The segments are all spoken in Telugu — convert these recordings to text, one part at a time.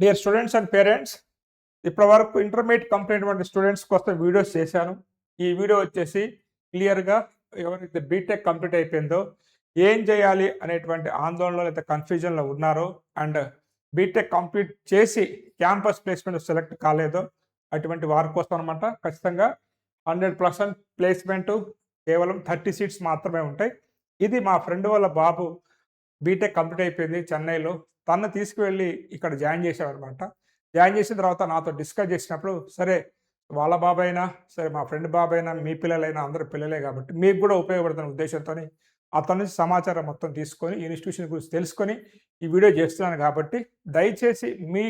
డియర్ స్టూడెంట్స్ అండ్ పేరెంట్స్, ఇప్పటివరకు ఇంటర్మీడియట్ కంప్లీట్ అయినటువంటి స్టూడెంట్స్ కోసం వీడియోస్ చేశాను. ఈ వీడియో వచ్చేసి క్లియర్గా ఎవరైతే బీటెక్ కంప్లీట్ అయిపోయిందో ఏం చేయాలి అనేటువంటి ఆందోళనలో లేదా కన్ఫ్యూజన్లో ఉన్నారో అండ్ బీటెక్ కంప్లీట్ చేసి క్యాంపస్ ప్లేస్మెంట్ సెలెక్ట్ కాలేదో అటువంటి వారి కోసం అనమాట. ఖచ్చితంగా 100% ప్లేస్మెంట్ కేవలం 30 సీట్స్ మాత్రమే ఉంటాయి. ఇది మా ఫ్రెండ్ వాళ్ళ బాబు బీటెక్ కంప్లీట్ అయిపోయింది చెన్నైలో. తనను తీసుకువెళ్ళి ఇక్కడ జాయిన్ చేశాడనమాట. జాయిన్ చేసిన తర్వాత నాతో డిస్కస్ చేసినప్పుడు, సరే వాళ్ళ బాబైనా, సరే మా ఫ్రెండ్ బాబైనా, మీ పిల్లలైనా అందరూ పిల్లలే కాబట్టి మీకు కూడా ఉపయోగపడుతున్న ఉద్దేశంతోని అతని నుంచి సమాచారం మొత్తం తీసుకొని, ఇన్స్టిట్యూషన్ గురించి తెలుసుకొని ఈ వీడియో చేస్తున్నాను కాబట్టి, దయచేసి మీ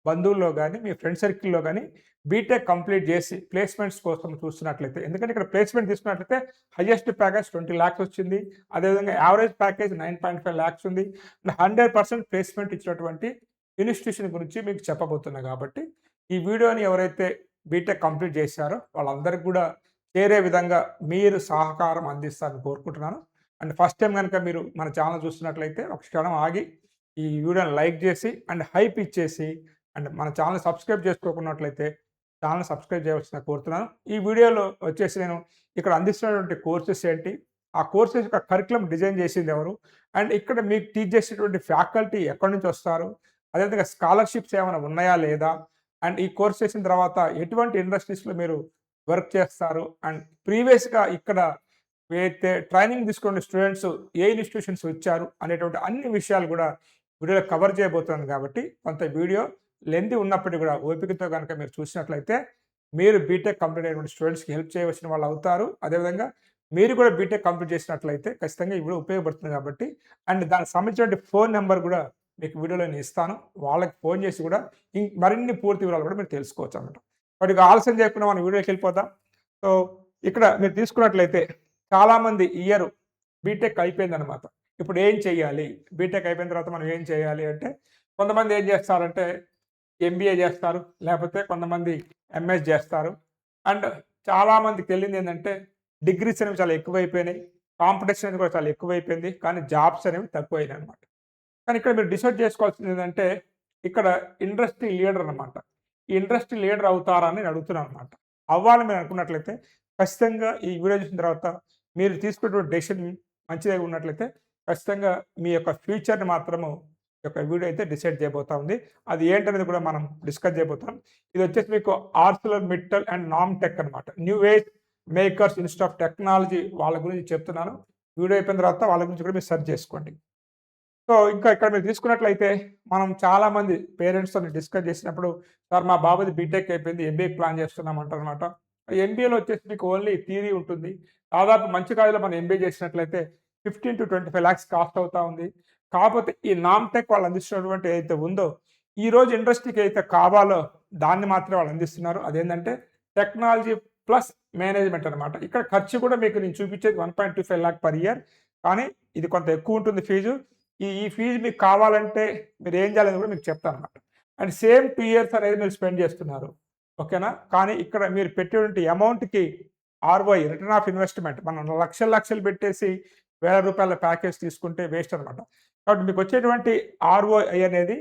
బంధువుల్లో గానీ, మీ ఫ్రెండ్ సర్కిల్‌లో గానీ బీటెక్ కంప్లీట్ చేసి ప్లేస్మెంట్స్ కోసం చూస్తున్నట్లయితే, ఎందుకంటే ఇక్కడ ప్లేస్మెంట్ తీసుకున్నట్లయితే హైయెస్ట్ ప్యాకేజ్ 20 లాక్స్ వచ్చింది. అదేవిధంగా యావరేజ్ ప్యాకేజ్ 9.5 లాక్స్ ఉంది. 100% ప్లేస్మెంట్ ఇచ్చినటువంటి ఇన్స్టిట్యూషన్ గురించి మీకు చెప్పబోతున్నా కాబట్టి, ఈ వీడియోని ఎవరైతే బీటెక్ కంప్లీట్ చేశారో వాళ్ళందరికీ కూడా చేరే విధంగా మీరు సహకారం అందిస్తారని కోరుకుంటున్నాను. అండ్ ఫస్ట్ టైం కనుక మీరు మన ఛానల్ చూస్తున్నట్లయితే ఒక క్షణం ఆగి ఈ వీడియోని లైక్ చేసి అండ్ హైప్ ఇచ్చేసి అండ్ మన ఛానల్ సబ్స్క్రైబ్ చేసుకోకున్నట్లయితే ఛానల్ సబ్స్క్రైబ్ చేయవలసిన కోరుతున్నాను. ఈ వీడియోలో వచ్చేసి నేను ఇక్కడ అందిస్తున్నటువంటి కోర్సెస్ ఏంటి, ఆ కోర్సెస్ యొక్క కరికులం డిజైన్ చేసింది ఎవరు, అండ్ ఇక్కడ మీకు టీచ్ చేసేటువంటి ఫ్యాకల్టీ ఎక్కడి నుంచి వస్తారు, అదేవిధంగా స్కాలర్షిప్స్ ఏమైనా ఉన్నాయా లేదా, అండ్ ఈ కోర్స్ చేసిన తర్వాత ఎటువంటి ఇండస్ట్రీస్లో మీరు వర్క్ చేస్తారు, అండ్ ప్రీవియస్గా ఇక్కడ ఏదైతే ట్రైనింగ్ తీసుకున్న స్టూడెంట్స్ ఏ ఇన్స్టిట్యూషన్స్ వచ్చారు అనేటువంటి అన్ని విషయాలు కూడా వీడియోలో కవర్ చేయబోతున్నాను కాబట్టి కొంత వీడియో లెంత్ ఉన్నప్పటికీ కూడా ఓపికతో కనుక మీరు చూసినట్లయితే మీరు బీటెక్ కంప్లీట్ అయినటువంటి స్టూడెంట్స్కి హెల్ప్ చేయవలసిన వాళ్ళు అవుతారు. అదేవిధంగా మీరు కూడా బీటెక్ కంప్లీట్ చేసినట్లయితే ఖచ్చితంగా ఈ వీడియో ఉపయోగపడుతుంది కాబట్టి, అండ్ దానికి సంబంధించిన ఫోన్ నెంబర్ కూడా మీకు వీడియోలో నేను ఇస్తాను. వాళ్ళకి ఫోన్ చేసి కూడా మరిన్ని పూర్తి వివరాలు కూడా మీరు తెలుసుకోవచ్చు అన్నమాట. వాటికి ఆలస్యం చేయకుండా మనం వీడియోకి వెళ్ళిపోదాం. సో ఇక్కడ మీరు తీసుకున్నట్లయితే చాలామంది ఇయర్ బీటెక్ అయిపోయిందనమాట. ఇప్పుడు ఏం చేయాలి, బీటెక్ అయిపోయిన తర్వాత మనం ఏం చేయాలి అంటే, కొంతమంది ఏం చేస్తారంటే ఎంబీఏ చేస్తారు, లేకపోతే కొంతమంది ఎంఎస్ చేస్తారు. అండ్ చాలామందికి తెలియదు ఏంటంటే డిగ్రీస్ అనేవి చాలా ఎక్కువైపోయినాయి, కాంపిటీషన్ అనేది కూడా చాలా ఎక్కువైపోయింది, కానీ జాబ్స్ అనేవి తక్కువైనాయి అనమాట. కానీ ఇక్కడ మీరు డిసైడ్ చేసుకోవాల్సింది ఏంటంటే, ఇక్కడ ఇండస్ట్రీ లీడర్ అనమాట. ఈ ఇండస్ట్రీ లీడర్ అవుతారా అని నేను అడుగుతున్నాను అనమాట. అవ్వాలని మీరు అనుకున్నట్లయితే ఖచ్చితంగా ఈ వీడియో చూసిన తర్వాత మీరు తీసుకున్నటువంటి డెసిషన్ మంచిగా ఉన్నట్లయితే ఖచ్చితంగా మీ యొక్క ఫ్యూచర్ని మాత్రము ఈ యొక్క వీడియో అయితే డిసైడ్ చేయబోతా ఉంది. అది ఏంటనేది కూడా మనం డిస్కస్ చేయబోతాం. ఇది వచ్చేసి మీకు Arcelor Mittal and NAMTECH అనమాట. New age makers institute of technology వాళ్ళ గురించి చెప్తున్నాను. వీడియో అయిపోయిన తర్వాత వాళ్ళ గురించి కూడా మీరు సెర్చ్ చేసుకోండి. సో ఇంకా ఇక్కడ మీరు తీసుకున్నట్లయితే మనం చాలామంది పేరెంట్స్తో డిస్కస్ చేసినప్పుడు, సార్ మా బాబుది బీటెక్ అయిపోయింది, ఎంబీఏ ప్లాన్ చేస్తున్నాం అంటారనమాట. ఎంబీఏలో వచ్చేసి మీకు ఓన్లీ థియరీ ఉంటుంది. దాదాపు మంచి కాలేజీలో మనం ఎంబీఏ చేసినట్లయితే 15 to 25 lakhs కాస్ట్ అవుతా ఉంది. కాకపోతే ఈ నామ్టెక్ వాళ్ళు అందిస్తున్నటువంటి ఏదైతే ఉందో, ఈరోజు ఇండస్ట్రీకి అయితే కావాలో దాన్ని మాత్రమే వాళ్ళు అందిస్తున్నారు. అదేంటంటే టెక్నాలజీ ప్లస్ మేనేజ్మెంట్ అనమాట. ఇక్కడ ఖర్చు కూడా మీకు నేను చూపించేది 1.25 lakh per year. కానీ ఇది కొంత ఎక్కువ ఉంటుంది ఫీజు. ఈ ఫీజు మీకు కావాలంటే మీరు ఏం చేయాలని కూడా మీకు చెప్తాను అనమాట. అండ్ సేమ్ 2 years అనేది మీరు స్పెండ్ చేస్తున్నారు, ఓకేనా. కానీ ఇక్కడ మీరు పెట్టేటువంటి అమౌంట్కి ఆర్ఓఐ, రిటర్న్ ఆఫ్ ఇన్వెస్ట్మెంట్, మనం లక్షలు పెట్టేసి ₹1000 ప్యాకేజ్ తీసుకుంటే వేస్ట్ అనమాట. కాబట్టి మీకు వచ్చేటువంటి ఆర్ఓఐ అనేది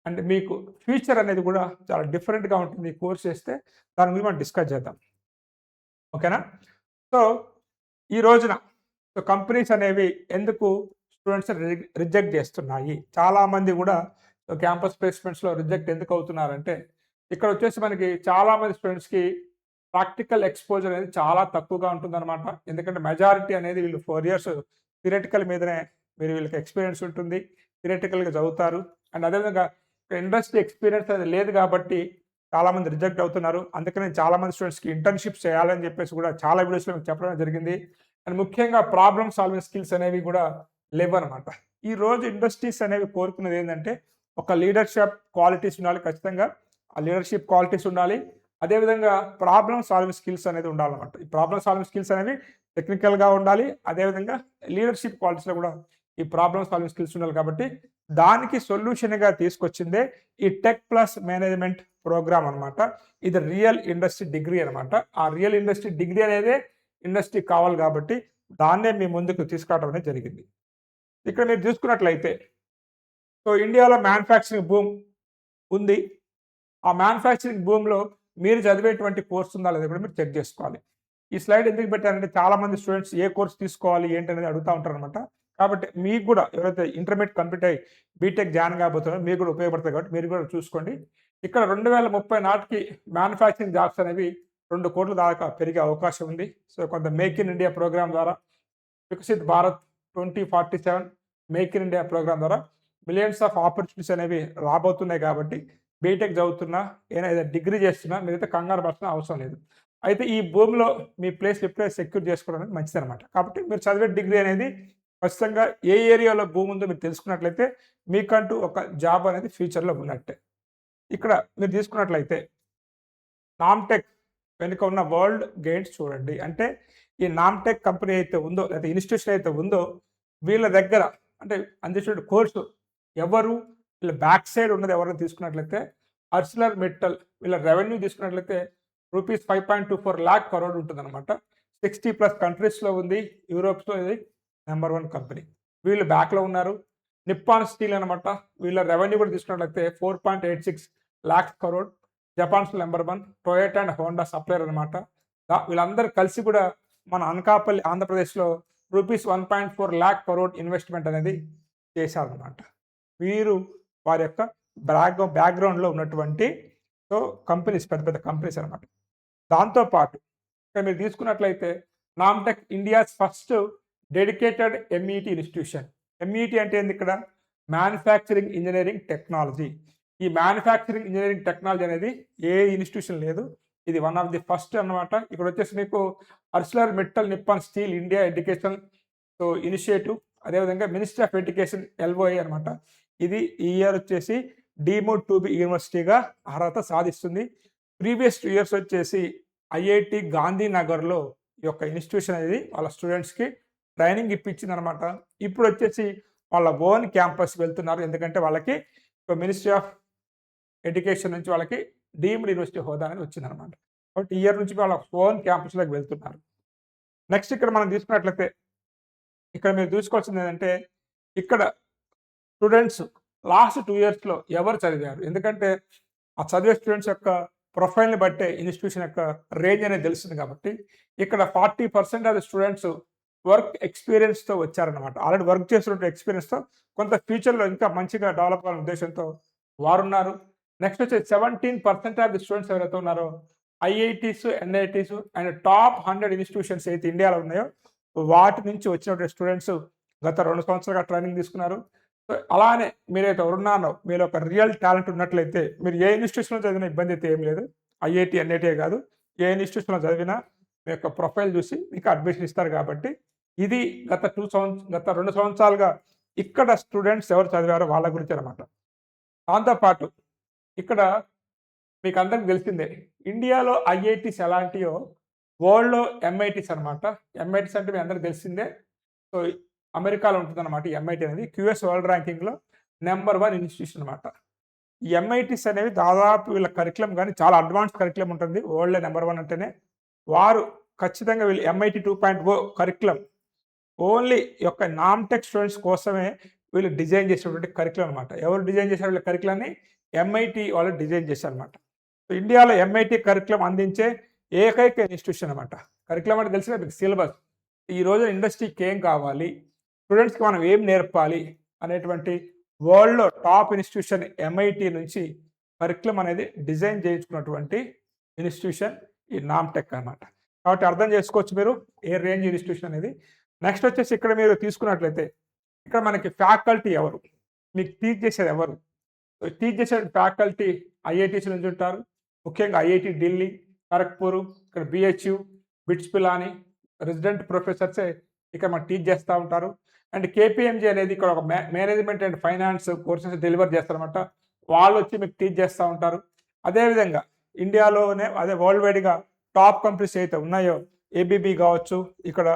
అంటే మీకు ఫ్యూచర్ అనేది కూడా చాలా డిఫరెంట్గా ఉంటుంది. ఈ కోర్స్ చేస్తే దాని గురించి మనం డిస్కస్ చేద్దాం, ఓకేనా. సో ఈ రోజున కంపెనీస్ అనేవి ఎందుకు స్టూడెంట్స్ రిజెక్ట్ చేస్తున్నాయి, చాలామంది కూడా క్యాంపస్ ప్లేస్మెంట్స్లో రిజెక్ట్ ఎందుకు అవుతున్నారంటే, ఇక్కడ వచ్చేసి మనకి చాలామంది స్టూడెంట్స్కి ప్రాక్టికల్ ఎక్స్పోజర్ అనేది చాలా తక్కువగా ఉంటుందన్నమాట. ఎందుకంటే మెజారిటీ అనేది వీళ్ళు 4 years థియరటికల్ మీదనే వీళ్ళకి ఎక్స్పీరియన్స్ ఉంటుంది, థియరటికల్గా చదువుతారు. అండ్ అదేవిధంగా ఇండస్ట్రీ ఎక్స్పీరియన్స్ అనేది లేదు కాబట్టి చాలామంది రిజెక్ట్ అవుతున్నారు. అందుకని చాలామంది స్టూడెంట్స్కి ఇంటర్న్షిప్స్ చేయాలని చెప్పేసి కూడా చాలా వీడియోస్లో మీకు చెప్పడం జరిగింది. అండ్ ముఖ్యంగా ప్రాబ్లమ్ సాల్వింగ్ స్కిల్స్ అనేవి కూడా లేవన్నమాట. ఈ రోజు ఇండస్ట్రీస్ అనేవి కోరుకున్నది ఏంటంటే ఒక లీడర్షిప్ క్వాలిటీస్ ఉండాలి, ఖచ్చితంగా ఆ లీడర్షిప్ క్వాలిటీస్ ఉండాలి. అదేవిధంగా ప్రాబ్లమ్ సాల్వింగ్ స్కిల్స్ అనేది ఉండాలన్నమాట. ఈ ప్రాబ్లమ్ సాల్వింగ్ స్కిల్స్ అనేవి టెక్నికల్గా ఉండాలి, అదేవిధంగా లీడర్షిప్ క్వాలిటీస్లో కూడా ఈ ప్రాబ్లమ్ సాల్వింగ్ స్కిల్స్ ఉండాలి. కాబట్టి దానికి సొల్యూషన్గా తీసుకొచ్చిందే ఈ టెక్ ప్లస్ మేనేజ్మెంట్ ప్రోగ్రామ్ అనమాట. ఇది రియల్ ఇండస్ట్రీ డిగ్రీ అనమాట. ఆ రియల్ ఇండస్ట్రీ డిగ్రీ అనేది ఇండస్ట్రీ కావాలి కాబట్టి దాన్నే మీ ముందుకు తీసుకురావడం అనేది జరిగింది. ఇక్కడ మీరు చూసుకున్నట్లయితే, సో ఇండియాలో మ్యానుఫ్యాక్చరింగ్ బూమ్ ఉంది. ఆ మ్యానుఫ్యాక్చరింగ్ భూమిలో మీరు చదివేటువంటి కోర్స్ ఉందా లేదా కూడా మీరు చెక్ చేసుకోవాలి. ఈ స్లైడ్ ఎందుకు పెట్టారంటే చాలామంది స్టూడెంట్స్ ఏ కోర్స్ తీసుకోవాలి ఏంటి అనేది అడుగుతూ ఉంటారనమాట. కాబట్టి మీకు కూడా ఎవరైతే ఇంటర్మీడియట్ కంప్లీట్ అయ్యి బీటెక్ జాయిన్ కాబోతున్నారో మీకు కూడా ఉపయోగపడుతుంది కాబట్టి మీరు కూడా చూసుకోండి. ఇక్కడ 2030 నాటికి మ్యానుఫ్యాక్చరింగ్ జాబ్స్ అనేవి 2 కోట్ల దాకా పెరిగే అవకాశం ఉంది. సో కొంత మేక్ ఇన్ ఇండియా ప్రోగ్రామ్ ద్వారా Viksit Bharat 2047 make in India program ద్వారా మిలియన్స్ ఆఫ్ ఆపర్చునిటీస్ అనేవి రాబోతున్నాయి. కాబట్టి బీటెక్ చదువుతున్నా ఏదైనా డిగ్రీ చేస్తున్నా మీరైతే కంగారు పడాల్సిన అవసరం లేదు. అయితే ఈ భూమిలో మీ ప్లేస్ ఇప్పుడే సెక్యూర్ చేసుకోవడం అనేది మంచిది అనమాట. కాబట్టి మీరు చదివే డిగ్రీ అనేది ఖచ్చితంగా ఏ ఏరియాలో భూమి ఉందో మీరు తెలుసుకున్నట్లయితే మీకంటూ ఒక జాబ్ అనేది ఫ్యూచర్లో ఉన్నట్టే. ఇక్కడ మీరు తీసుకున్నట్లయితే నామ్టెక్ వెనుక ఉన్న వరల్డ్ గేట్స్ చూడండి. అంటే ఈ నామ్టెక్ కంపెనీ అయితే ఉందో లేదా ఇన్స్టిట్యూషన్ అయితే ఉందో వీళ్ళ దగ్గర అంటే అందించిన కోర్సు ఎవరు వీళ్ళ బ్యాక్ సైడ్ ఉన్నది ఎవరైనా తీసుకున్నట్లయితే ఆర్సిలర్ మెటల్ వీళ్ళ రెవెన్యూ తీసుకున్నట్లయితే రూపీస్ 5.24 lakh crore ఉంటుందన్నమాట. 60+ కంట్రీస్లో ఉంది. యూరోప్స్లో ఇది నెంబర్ 1 కంపెనీ. వీళ్ళు బ్యాక్లో ఉన్నారు. నిప్పాన్ స్టీల్ అనమాట. వీళ్ళ రెవెన్యూ కూడా తీసుకున్నట్లయితే 4.86 lakh crore. Japan's number 1. Toyota and Honda supplier అనమాట. వీళ్ళందరూ కలిసి కూడా మన అనకాపల్లి ఆంధ్రప్రదేశ్లో రూపీస్ 1.4 lakh crore ఇన్వెస్ట్మెంట్ అనేది చేశారనమాట. వీరు వారి యొక్క బ్యాక్గ్రౌండ్లో ఉన్నటువంటి సో కంపెనీస్ పెద్ద పెద్ద కంపెనీస్ అనమాట. దాంతోపాటు ఇక్కడ మీరు తీసుకున్నట్లయితే NAMTECH India's first dedicated MET institution. MET అంటే ఏంది? ఇక్కడ మ్యానుఫ్యాక్చరింగ్ ఇంజనీరింగ్ టెక్నాలజీ. ఈ మ్యానుఫ్యాక్చరింగ్ ఇంజనీరింగ్ టెక్నాలజీ అనేది ఏ ఇన్స్టిట్యూషన్ లేదు. ఇది వన్ ఆఫ్ ది ఫస్ట్ అనమాట. ఇక్కడ వచ్చేసి మీకు Arcelor metal Nippon steel India education so initiative, అదేవిధంగా మినిస్ట్రీ ఆఫ్ ఎడ్యుకేషన్ ఎల్ఓఏ అనమాట. ఇది ఈ ఇయర్ వచ్చేసి డీమ్డ్ టు బి యూనివర్సిటీగా అర్హత సాధిస్తుంది. ప్రీవియస్ 2 years వచ్చేసి ఐఐటి గాంధీనగర్లో ఈ యొక్క ఇన్స్టిట్యూషన్ అనేది వాళ్ళ స్టూడెంట్స్కి ట్రైనింగ్ ఇప్పించింది అనమాట. ఇప్పుడు వచ్చేసి వాళ్ళ ఓన్ క్యాంపస్ వెళ్తున్నారు. ఎందుకంటే వాళ్ళకి మినిస్ట్రీ ఆఫ్ ఎడ్యుకేషన్ నుంచి వాళ్ళకి డీమ్డ్ యూనివర్సిటీ హోదా అనేది వచ్చిందనమాట. కాబట్టి ఈ ఇయర్ నుంచి వాళ్ళ ఓన్ క్యాంపస్లోకి వెళ్తున్నారు. నెక్స్ట్ ఇక్కడ మనం తీసుకున్నట్లయితే ఇక్కడ మీరు చూసుకోవాల్సింది ఏంటంటే ఇక్కడ స్టూడెంట్స్ లాస్ట్ 2 yearsలో ఎవరు చదివారు. ఎందుకంటే ఆ చదివే స్టూడెంట్స్ యొక్క ప్రొఫైల్ని బట్టే ఇన్స్టిట్యూషన్ యొక్క రేంజ్ అనేది తెలుస్తుంది. కాబట్టి ఇక్కడ 40% ఆఫ్ ద స్టూడెంట్స్ వర్క్ ఎక్స్పీరియన్స్తో వచ్చారనమాట. ఆల్రెడీ వర్క్ చేస్తున్న ఎక్స్పీరియన్స్తో కొంత ఫ్యూచర్లో ఇంకా మంచిగా డెవలప్ అవ్వాలనే ఉద్దేశంతో వారు ఉన్నారు. నెక్స్ట్ వచ్చి 17% ఆఫ్ ది స్టూడెంట్స్ ఎవరైతే ఉన్నారో IITs, NITs and top 100 institutions అయితే ఇండియాలో ఉన్నాయో వాటి నుంచి వచ్చినటువంటి స్టూడెంట్స్ గత 2 సంవత్సరాలుగా ట్రైనింగ్ తీసుకున్నారు. సో అలానే మీరైతే ఉన్నారో మీరు ఒక రియల్ టాలెంట్ ఉన్నట్లయితే మీరు ఏ ఇన్స్టిట్యూషన్లో చదివినా ఇబ్బంది అయితే ఏం లేదు. ఐఐటి, ఎన్ఐటీ కాదు, ఏ ఇన్స్టిట్యూషన్లో చదివినా మీ యొక్క ప్రొఫైల్ చూసి మీకు అడ్మిషన్ ఇస్తారు. కాబట్టి ఇది గత 2 సంవత్సరాలుగా ఇక్కడ స్టూడెంట్స్ ఎవరు చదివారో వాళ్ళ గురించి అనమాట. దాంతోపాటు ఇక్కడ మీకు అందరికి తెలిసిందే ఇండియాలో ఐఐటీస్ ఎలాంటియో వరల్డ్లో ఎంఐటీస్ అనమాట. ఎంఐటీస్ అంటే మీ అందరికి తెలిసిందే. సో అమెరికాలో ఉంటుందన్నమాట. ఈ ఎంఐటీ అనేది క్యూఎస్ వరల్డ్ ర్యాంకింగ్లో నెంబర్ 1 ఇన్స్టిట్యూషన్ అనమాట. ఈ ఎంఐటీస్ అనేవి దాదాపు వీళ్ళ కరికులం కానీ చాలా అడ్వాన్స్ కరికులం ఉంటుంది. వరల్డ్లో నెంబర్ 1 అంటేనే వారు ఖచ్చితంగా వీళ్ళు ఎంఐటీ 2.0 కరికులం ఓన్లీ యొక్క నామ్టెక్ స్టూడెంట్స్ కోసమే వీళ్ళు డిజైన్ చేసినటువంటి కరికులం అనమాట. ఎవరు డిజైన్ చేశారు వీళ్ళ కరికులాన్ని? ఎంఐటీ వాళ్ళు డిజైన్ చేశారు అనమాట. సో ఇండియాలో ఎంఐటీ కరికులం అందించే ఏకైక ఇన్స్టిట్యూషన్ అనమాట. కరికులం అంటే తెలిసిన మీకు సిలబస్. ఈ రోజు ఇండస్ట్రీకి ఏం కావాలి, స్టూడెంట్స్కి మనం ఏం నేర్పాలి అనేటువంటి వరల్డ్లో టాప్ ఇన్స్టిట్యూషన్ ఎంఐటీ నుంచి కరికులం అనేది డిజైన్ చేయించుకున్నటువంటి ఇన్స్టిట్యూషన్ ఈ నామ్టెక్ అనమాట. కాబట్టి అర్థం చేసుకోవచ్చు మీరు ఏ రేంజ్ ఇన్స్టిట్యూషన్ అనేది. నెక్స్ట్ వచ్చేసి ఇక్కడ మీరు తీసుకున్నట్లయితే ఇక్కడ మనకి ఫ్యాకల్టీ ఎవరు, మీకు టీచ్ చేసేది ఎవరు? టీచ్ చేసే ఫ్యాకల్టీ ఐఐటీస్ నుంచి ఉంటారు. ముఖ్యంగా ఐఐటి ఢిల్లీ, ఖరగ్పూర్, ఇక్కడ బిహెచ్యు, బిట్స్ పిలాని రెసిడెంట్ ప్రొఫెసర్సే ఇక్కడ మనకు టీచ్ చేస్తూ ఉంటారు. అండ్ కేపీఎంజీ అనేది ఇక్కడ ఒక management and finance courses deliver చేస్తారనమాట. వాళ్ళు వచ్చి మీకు టీచ్ చేస్తూ ఉంటారు. అదేవిధంగా ఇండియాలోనే అదే వరల్డ్ వైడ్గా టాప్ కంపెనీస్ అయితే ఉన్నాయో ఏబీబీ కావచ్చు, ఇక్కడ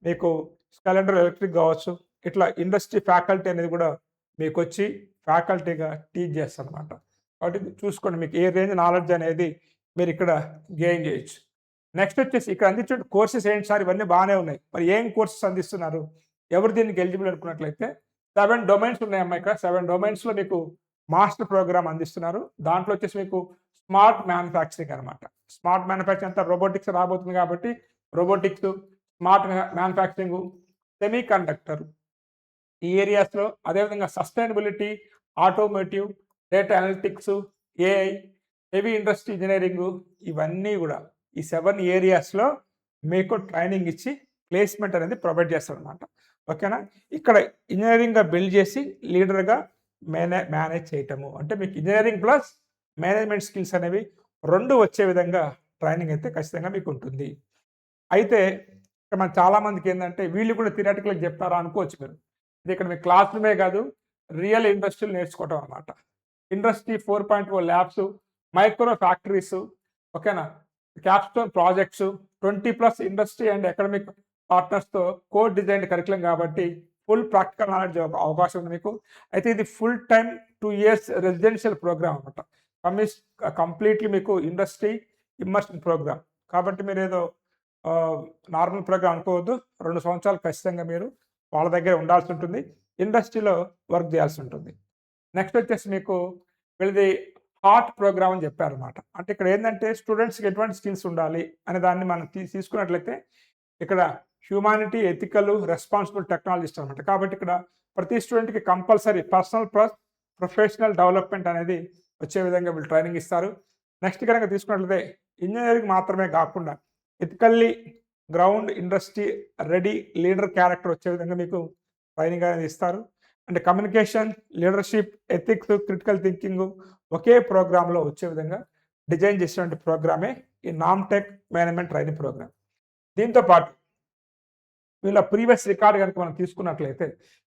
మీకు స్కాలెండర్ ఎలక్ట్రిక్ కావచ్చు, ఇట్లా ఇండస్ట్రీ ఫ్యాకల్టీ అనేది కూడా మీకు వచ్చి ఫ్యాకల్టీగా టీచ్ చేస్తారు అనమాట. కాబట్టి చూసుకోండి మీకు ఏ రేంజ్ నాలెడ్జ్ అనేది మీరు ఇక్కడ గెయిన్ చేయొచ్చు. నెక్స్ట్ వచ్చేసి ఇక్కడ అందించే కోర్సెస్ ఏంటి సార్? ఇవన్నీ బాగానే ఉన్నాయి, మరి ఏం కోర్సెస్ అందిస్తున్నారు, ఎవరు దీనికి ఎలిజిబుల్ అనుకున్నట్లయితే 7 డొమైన్స్ ఉన్నాయమ్మా. ఇక్కడ 7 డొమైన్స్లో మీకు మాస్టర్ ప్రోగ్రామ్ అందిస్తున్నారు. దాంట్లో వచ్చేసి మీకు స్మార్ట్ మ్యానుఫ్యాక్చరింగ్ అనమాట. స్మార్ట్ మ్యానుఫ్యాక్చరింగ్ అంతా రోబోటిక్స్ రాబోతుంది కాబట్టి robotics, smart manufacturing, semi conductor ఈ ఏరియాస్‌లో అదేవిధంగా sustainability, automotive, data analytics, AI, heavy industry engineering ఇవన్నీ గూడా ఈ 7 ఏరియాస్‌లో మీకు ట్రైనింగ్ ఇచ్చి ప్లేస్‌మెంట్ అనేది ప్రొవైడ్ చేస్తారనమాట. ఓకేనా? ఇక్కడ ఇంజినీరింగ్‌గా బిల్డ్ చేసి లీడర్‌గా మేనేజ్ చేయటము. అంటే మీకు ఇంజినీరింగ్ ప్లస్ మేనేజ్‌మెంట్ స్కిల్స్ అనేవి 2 వచ్చే విధంగా ట్రైనింగ్ అయితే ఖచ్చితంగా మీకుంటుంది. అయితే ఇక్కడ మన చాలామందికి ఏందంటే వీళ్ళు కూడా థియరిటికల్‌గా చెప్తారా అనుకోవచ్చు మీరు. ఇది ఇక్కడ మీ క్లాస్ రూమే కాదు, రియల్ ఇండస్ట్రీలు నేర్చుకోవటం అనమాట. ఇండస్ట్రీ 4.0 ల్యాబ్స్, మైక్రో ఫ్యాక్టరీస్, ఓకేనా? Capstone projects, 20+ industry and academic పార్ట్నర్స్‌తో కోడ్ డిజైన్ కరికులం కాబట్టి ఫుల్ ప్రాక్టికల్ నాలెడ్జ్ అవకాశం ఉంది మీకు. అయితే ఇది full time 2 years residential programme అనమాట. కంప్లీట్లీ మీకు ఇండస్ట్రీ ఇమ్మర్షన్ ప్రోగ్రామ్. కాబట్టి మీరేదో నార్మల్ ప్రోగ్రామ్ అనుకోవద్దు. 2 సంవత్సరాలు ఖచ్చితంగా మీరు వాళ్ళ దగ్గర ఉండాల్సి ఉంటుంది. ఇండస్ట్రీలో వర్క్ చేయాల్సి ఉంటుంది. నెక్స్ట్ వచ్చేసి మీకు వీళ్ళది హార్ట్ ప్రోగ్రామ్ అని చెప్పారనమాట. అంటే ఇక్కడ ఏంటంటే స్టూడెంట్స్‌కి ఎటువంటి స్కిల్స్ ఉండాలి అనే దాన్ని మనం తీసుకున్నట్లయితే ఇక్కడ హ్యుమానిటీ, ఎథికల్, రెస్పాన్సిబుల్ టెక్నాలజిస్ట్ అనమాట. కాబట్టి ఇక్కడ ప్రతి స్టూడెంట్‌కి compulsory personal plus professional development అనేది వచ్చే విధంగా వీళ్ళు ట్రైనింగ్ ఇస్తారు. నెక్స్ట్ కనుక తీసుకున్నట్లయితే ఇంజినీరింగ్ మాత్రమే కాకుండా ethically grounded industry ready leader character వచ్చే విధంగా మీకు ట్రైనింగ్ అనేది ఇస్తారు. అంటే communication, leadership, ethics, critical thinking ఒకే ప్రోగ్రాంలో వచ్చే విధంగా డిజైన్ చేసినటువంటి ప్రోగ్రామే ఈ నామ్టెక్ మేనేజ్మెంట్ ట్రైనింగ్ ప్రోగ్రామ్. దీంతో పాటు వీళ్ళ ప్రీవియస్ రికార్డ్ కనుక మనం తీసుకున్నట్లయితే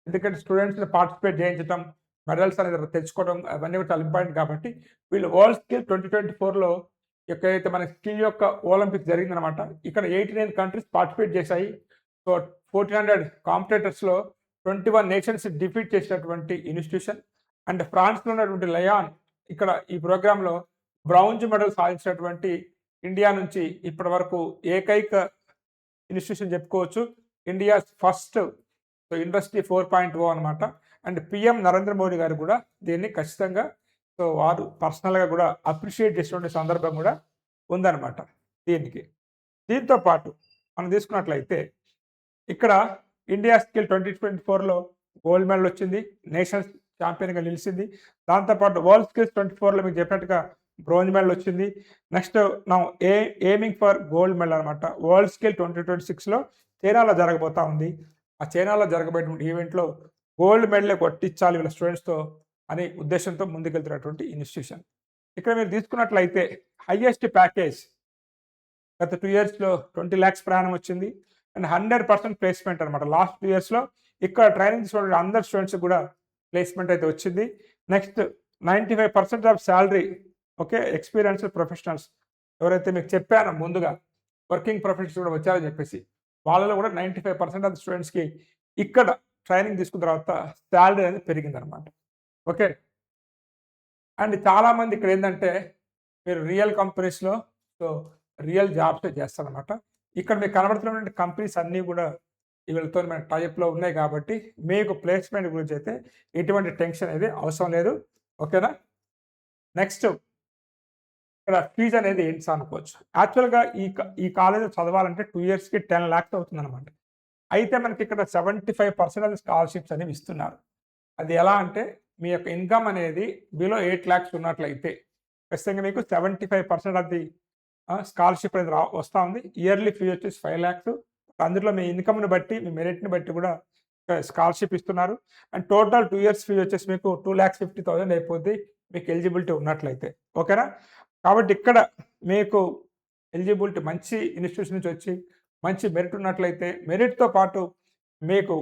ఎందుకంటే స్టూడెంట్స్ని పార్టిసిపేట్ చేయించడం, మెడల్స్ అనేది తెచ్చుకోవడం అవన్నీ కూడా చాలా ఇంపార్టెంట్ కాబట్టి వీళ్ళు వరల్డ్ స్కిల్ 2024లో ఎక్కడైతే మన స్కిల్ యొక్క ఒలింపిక్స్ జరిగిందనమాట. ఇక్కడ 89 కంట్రీస్ పార్టిసిపేట్ చేశాయి. సో 1400 కాంపిటేటర్స్లో 21 నేషన్స్ డిఫీట్ చేసినటువంటి ఇన్స్టిట్యూషన్. అండ్ ఫ్రాన్స్లో ఉన్నటువంటి లయాన్ ఇక్కడ ఈ ప్రోగ్రాంలో బ్రౌంజ్ మెడల్ సాధించినటువంటి ఇండియా నుంచి ఇప్పటి వరకు ఏకైక ఇన్స్టిట్యూషన్ చెప్పుకోవచ్చు. ఇండియా ఫస్ట్ ఇండస్ట్రీ 4.0 అనమాట. అండ్ పిఎం నరేంద్ర మోడీ గారు కూడా దీన్ని ఖచ్చితంగా సో వారు పర్సనల్గా కూడా అప్రిషియేట్ చేసినటువంటి సందర్భం కూడా ఉందన్నమాట దీనికి. దీంతో పాటు మనం తీసుకున్నట్లయితే ఇక్కడ ఇండియా స్కిల్ 2024లో గోల్డ్ మెడల్ వచ్చింది, నేషనల్స్ ఛాంపియన్గా నిలిచింది. దాంతోపాటు వరల్డ్ స్కిల్స్ 24లో మీకు చెప్పినట్టుగా బ్రోంజ్ మెడల్ వచ్చింది. నెక్స్ట్ నా ఎయిమింగ్ ఫర్ గోల్డ్ మెడల్ అనమాట. వరల్డ్ స్కిల్ 2026లో చైనాలో జరగబోతా ఉంది. ఆ చైనాలో జరగబోయేటువంటి ఈవెంట్లో గోల్డ్ మెడలే కొట్టించాలి వీళ్ళ స్టూడెంట్స్తో అనే ఉద్దేశంతో ముందుకెళ్తున్నటువంటి ఇన్స్టిట్యూషన్. ఇక్కడ మీరు తీసుకున్నట్లయితే హైయెస్ట్ ప్యాకేజ్ గత 2 ఇయర్స్లో 20 lakhs ప్రయాణం వచ్చింది. అండ్ 100% ప్లేస్మెంట్ అనమాట. లాస్ట్ 2 ఇయర్స్లో ఇక్కడ ట్రైనింగ్ తీసుకున్న అందరు స్టూడెంట్స్ కూడా ప్లేస్మెంట్ అయితే వచ్చింది. Next 95% of salary okay experienced professionals ఎవరైతే మీకు చెప్పానో ముందుగా వర్కింగ్ ప్రొఫెషనల్స్ కూడా వచ్చారని చెప్పేసి వాళ్ళలో కూడా 95% ఆఫ్ స్టూడెంట్స్కి ఇక్కడ ట్రైనింగ్ తీసుకున్న తర్వాత శాలరీ అనేది పెరిగిందనమాట. ఓకే. అండ్ చాలామంది ఇక్కడ ఏంటంటే మీరు రియల్ కంపెనీస్లో సో రియల్ జాబ్సే చేస్తారనమాట. ఇక్కడ మీకు కనబడుతున్నటువంటి కంపెనీస్ అన్నీ కూడా వీళ్ళతో మన టైప్లో ఉన్నాయి కాబట్టి మీకు ప్లేస్మెంట్ గురించి అయితే ఎటువంటి టెన్షన్ అనేది అవసరం లేదు. ఓకేనా. నెక్స్ట్ ఇక్కడ ఫీజు అనేది ఏంటి అనుకోవచ్చు. యాక్చువల్గా ఈ కాలేజీలో చదవాలంటే 2 ఇయర్స్కి 10 lakhs అవుతుంది అనమాట. అయితే మనకి ఇక్కడ 75% స్కాలర్షిప్స్ అనేవి ఇస్తున్నారు. అది ఎలా అంటే మీ యొక్క ఇన్కమ్ అనేది బిలో 8 lakhs ఉన్నట్లయితే ఖచ్చితంగా మీకు 75% ఆఫ్ ది స్కాలర్షిప్ అనేది వస్తూ ఉంది. ఇయర్లీ ఫీ వచ్చేసి 5 lakhs. అందులో మీ ఇన్కమ్ని బట్టి మీ మెరిట్ని బట్టి కూడా స్కాలర్షిప్ ఇస్తున్నారు. అండ్ టోటల్ 2 years ఫీ వచ్చేసి మీకు 2,50,000 అయిపోద్ది మీకు ఎలిజిబిలిటీ ఉన్నట్లయితే. ఓకేనా. కాబట్టి ఇక్కడ మీకు ఎలిజిబిలిటీ మంచి ఇన్స్టిట్యూషన్ నుంచి వచ్చి మంచి మెరిట్ ఉన్నట్లయితే మెరిట్తో పాటు మీకు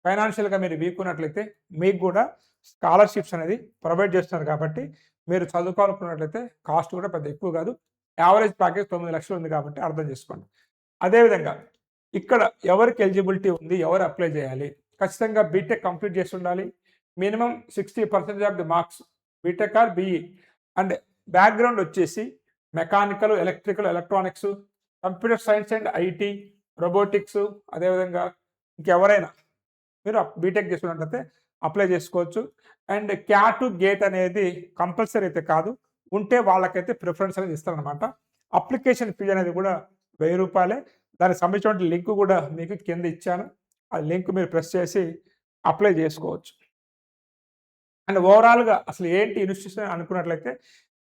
ఫైనాన్షియల్గా మీరు వీక్ ఉన్నట్లయితే మీకు కూడా స్కాలర్షిప్స్ అనేది ప్రొవైడ్ చేస్తున్నారు. కాబట్టి మీరు చదువుకోవాలనుకున్నట్లయితే కాస్ట్ కూడా పెద్ద ఎక్కువ కాదు. యావరేజ్ ప్యాకేజ్ 9 లక్షలు ఉంది కాబట్టి అర్థం చేసుకోండి. అదేవిధంగా ఇక్కడ ఎవరికి ఎలిజిబిలిటీ ఉంది, ఎవరు అప్లై చేయాలి, ఖచ్చితంగా బీటెక్ కంప్లీట్ చేసి ఉండాలి. Minimum 60% of the marks BTech or BE. And background వచ్చేసి mechanical, electrical, electronics, computer science and IT, robotics, అదేవిధంగా ఇంకెవరైనా మీరు బీటెక్ చేసుకున్నట్లయితే అప్లై చేసుకోవచ్చు. అండ్ క్యాట్ గేట్ అనేది కంపల్సరీ అయితే కాదు, ఉంటే వాళ్ళకైతే ప్రిఫరెన్స్ అనేది ఇస్తారనమాట. అప్లికేషన్ ఫీ అనేది కూడా ₹1000. దానికి సంబంధించిన లింక్ కూడా మీకు కింద ఇచ్చాను. ఆ లింక్ మీరు ప్రెస్ చేసి అప్లై చేసుకోవచ్చు. అండ్ ఓవరాల్‌గా అసలు ఏంటి ఇన్స్టిట్యూషన్ అనుకున్నట్లయితే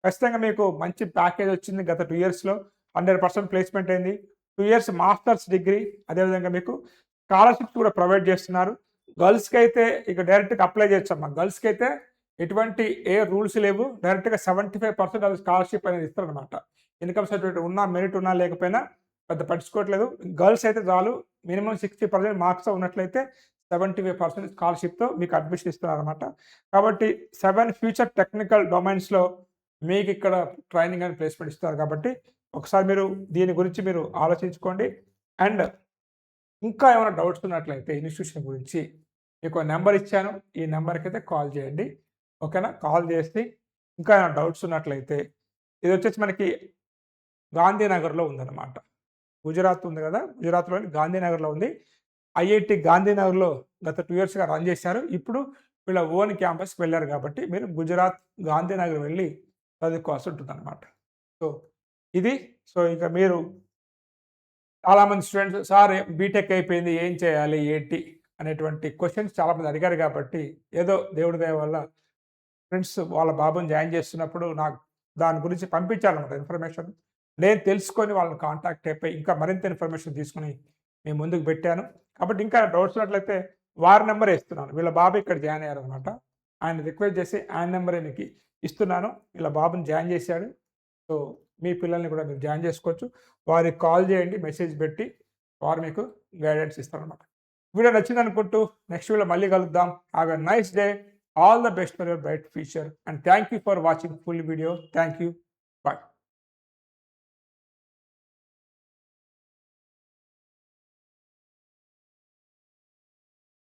ఖచ్చితంగా మీకు మంచి ప్యాకేజ్ వచ్చింది. గత 2 ఇయర్స్‌లో 100% ప్లేస్‌మెంట్ అయింది. 2 ఇయర్స్ మాస్టర్స్ డిగ్రీ, అదేవిధంగా మీకు స్కాలర్‌షిప్స్ కూడా ప్రొవైడ్ చేస్తున్నారు. గర్ల్స్‌కైతే ఇక డైరెక్ట్‌గా అప్లై చేయొచ్చమ్మా. గర్ల్స్‌కైతే ఎటువంటి రూల్స్ లేవు. డైరెక్ట్‌గా 75% ఆళ్ళకి స్కాలర్‌షిప్ అనేది ఇస్తారనమాట. ఇన్‌కమ్ సర్టిఫికేట్ ఉన్నా, మెరిట్ ఉన్నా లేకపోయినా పెద్ద పట్టించుకోవట్లేదు. గర్ల్స్ అయితే చాలు, మినిమమ్ 60% మార్క్స్ ఉన్నట్లయితే 75% స్కాలర్‌షిప్‌తో మీకు అడ్మిషన్ ఇస్తున్నారనమాట. కాబట్టి 7 ఫ్యూచర్ టెక్నికల్ డొమైన్స్‌లో మీకిక్కడ ట్రైనింగ్ అండ్ ప్లేస్‌మెంట్ ఇస్తారు కాబట్టి, ఒకసారి మీరు దీని గురించి మీరు ఆలోచించుకోండి. అండ్ ఇంకా ఏమైనా డౌట్స్ ఉన్నట్లయితే ఇన్‌స్టిట్యూషన్ గురించి మీకు నంబర్ ఇచ్చాను. ఈ నంబర్‌కైతే కాల్ చేయండి. ఓకేనా? కాల్ చేసి ఇంకా ఏమైనా డౌట్స్ ఉన్నట్లయితే, ఇదొచ్చేసి మనకి గాంధీనగర్‌లో ఉందన్నమాట. గుజరాత్ ఉంది గదా! గుజరాత్‌లోని గాంధీనగర్‌లో ఉంది. ఐఐటీ గాంధీనగర్‌లో గత 2 ఇయర్స్‌గా రన్ చేశారు. ఇప్పుడు వీళ్ళ ఓన్ క్యాంపస్‌కి వెళ్లారు కాబట్టి, మీరు గుజరాత్ గాంధీనగర్ వెళ్లి చదువుకోవాల్సి ఉంటుందన్నమాట. సో, ఇది. సో, ఇక మీరు చాలామంది స్టూడెంట్స్ సార్ బీటెక్ అయిపోయింది, ఏం చేయాలి? ఏంటి? అనేటువంటి క్వెషన్స్ చాలామంది అడిగారు కాబట్టి, ఏదో దేవుడి దయ వల్ల ఫ్రెండ్స్ వాళ్ళ బాబుని జాయిన్ చేస్తున్నప్పుడు నాకు దాని గురించి పంపించారన్నమాట ఇన్ఫర్మేషన్. నేను తెలుసుకొని వాళ్ళని కాంటాక్ట్ అయిపోయి ఇంకా మరింత ఇన్ఫర్మేషన్ తీసుకొని మీ ముందుకు పెట్టాను. కాబట్టి ఇంకా డౌట్స్ ఉన్నట్లయితే వారి నెంబరే ఇస్తున్నాను. వీళ్ళ బాబు ఇక్కడ జాయిన్ అయ్యారనమాట. ఆయన రిక్వెస్ట్ చేసి ఆయన నెంబరే మీకు ఇస్తున్నాను. వీళ్ళ బాబుని జాయిన్ చేశాడు. సో, మీ పిల్లల్ని కూడా మీరు జాయిన్ చేసుకోవచ్చు. వారికి కాల్ చేయండి, మెసేజ్ పెట్టి వారు మీకు గైడెన్స్ ఇస్తారనమాట. వీడియో నచ్చిందనుకుంటూ నెక్స్ట్ వీడియోలో మళ్ళీ కలుద్దాం. Have a nice day. All the best for your bright future and thank you for watching full video. Thank you. Bye.